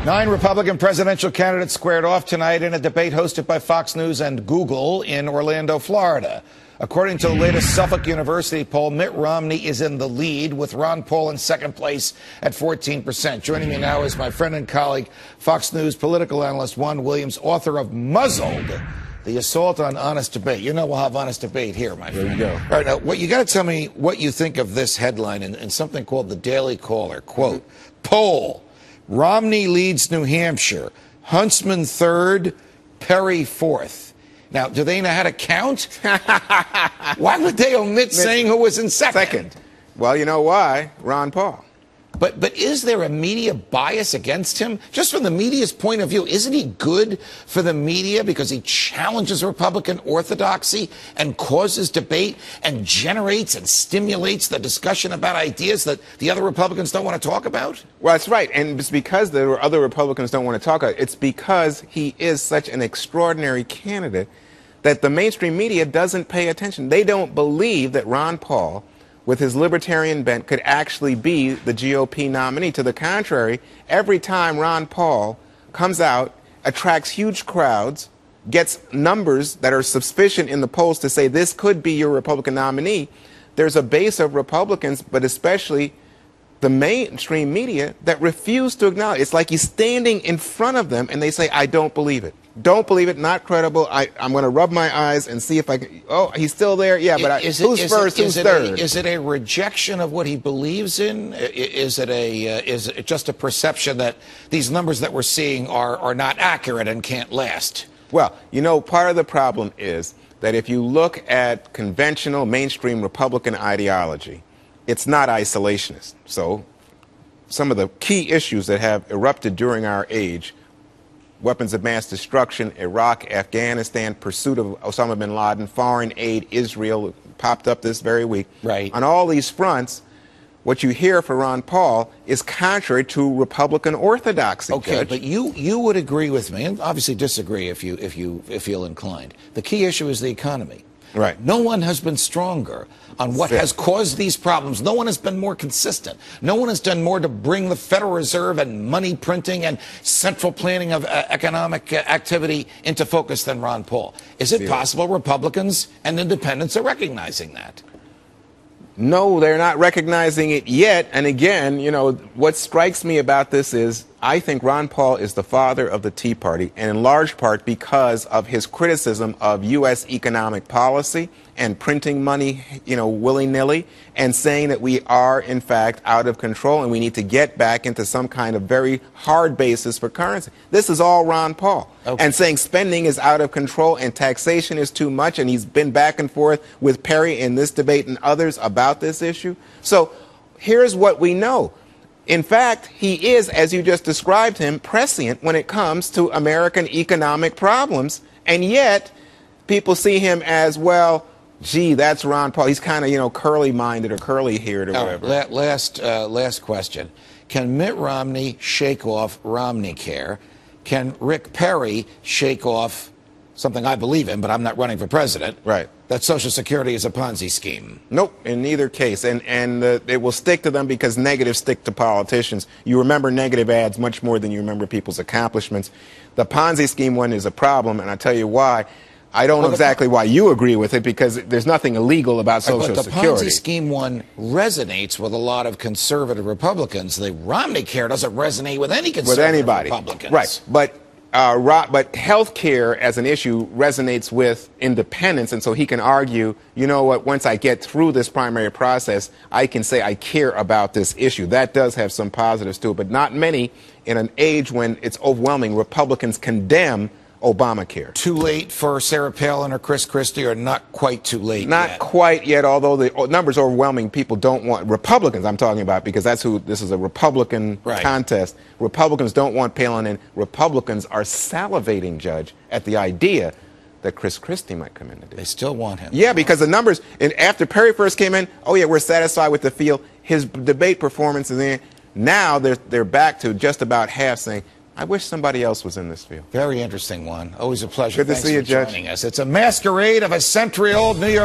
9 Republican presidential candidates squared off tonight in a debate hosted by Fox News and Google in Orlando, Florida. According to the latest Suffolk University poll, Mitt Romney is in the lead, with Ron Paul in second place at 14%. Joining me now is my friend and colleague, Fox News political analyst Juan Williams, author of Muzzled, The Assault on Honest Debate. You know we'll have honest debate here, my friend. There you go. All right, now, you got to tell me what you think of this headline in something called the Daily Caller. Quote, poll. Romney leads New Hampshire. Huntsman third, Perry fourth. Now, do they know how to count? Why would they omit saying who was in second? Well, you know why? Ron Paul. But is there a media bias against him? Just from the media's point of view, isn't he good for the media because he challenges Republican orthodoxy and causes debate and generates and stimulates the discussion about ideas that the other Republicans don't want to talk about? Well, that's right. And it's because the other Republicans don't want to talk about it. It's because he is such an extraordinary candidate that the mainstream media doesn't pay attention. They don't believe that Ron Paul, with his libertarian bent, could actually be the GOP nominee. To the contrary, every time Ron Paul comes out, attracts huge crowds, gets numbers that are sufficient in the polls to say this could be your Republican nominee, there's a base of Republicans, but especially the mainstream media, that refuse to acknowledge. It's like he's standing in front of them and they say, I don't believe it. Don't believe it, not credible. I'm going to rub my eyes and see if I can. Oh, he's still there? Yeah, but who's first, who's third? Is it a rejection of what he believes in? Is it just a perception that these numbers that we're seeing are not accurate and can't last? Well, you know, part of the problem is that if you look at conventional mainstream Republican ideology, it's not isolationist. So some of the key issues that have erupted during our age, weapons of mass destruction, Iraq, Afghanistan, pursuit of Osama bin Laden, foreign aid, Israel, popped up this very week. Right. On all these fronts, what you hear for Ron Paul is contrary to Republican orthodoxy. Okay, Judge. but you would agree with me, and obviously disagree if you feel inclined. The key issue is the economy. Right. No one has been stronger on what has caused these problems. No one has been more consistent. No one has done more to bring the Federal Reserve and money printing and central planning of economic activity into focus than Ron Paul. Is it possible Republicans and independents are recognizing that? No, they're not recognizing it yet. And again, you know, what strikes me about this is I think Ron Paul is the father of the Tea Party, and in large part because of his criticism of U.S. economic policy and printing money, you know, willy-nilly, and saying that we are, in fact, out of control and we need to get back into some kind of very hard basis for currency. This is all Ron Paul. Okay. And saying spending is out of control and taxation is too much, and he's been back and forth with Perry in this debate and others about this issue. So here's what we know. In fact, he is, as you just described him, prescient when it comes to American economic problems, and yet people see him as, well, gee, that's Ron Paul. He's kind of, you know, curly-minded or curly-haired or whatever. Last question. Can Mitt Romney shake off Romneycare? Can Rick Perry shake off something I believe in, but I'm not running for president? Right. That Social Security is a Ponzi scheme. Nope, in neither case. And it will stick to them because negatives stick to politicians. You remember negative ads much more than you remember people's accomplishments. The Ponzi scheme one is a problem, and I'll tell you why. I don't know exactly why you agree with it, because there's nothing illegal about Social Security. But the Ponzi scheme one resonates with a lot of conservative Republicans. The Romneycare doesn't resonate with any conservative Republicans. Right. But health care as an issue resonates with independents, and so he can argue, you know what, once I get through this primary process, I can say I care about this issue. That does have some positives to it, but not many in an age when it's overwhelming. Republicans condemn Obamacare. Too late for Sarah Palin or Chris Christie, or not quite too late Not yet? quite yet, although the numbers are overwhelming. People don't want, Republicans I'm talking about, because that's who, this is a Republican contest. Republicans don't want Palin, and Republicans are salivating, Judge, at the idea that Chris Christie might come in to do. They still want him. Yeah, because the numbers, and after Perry first came in, oh yeah, we're satisfied with the field. His debate performance is in. Now they're back to just about half saying, I wish somebody else was in this field. Very interesting one. Always a pleasure. Good to see you, Judge. Joining us. It's a masquerade of a century-old New York.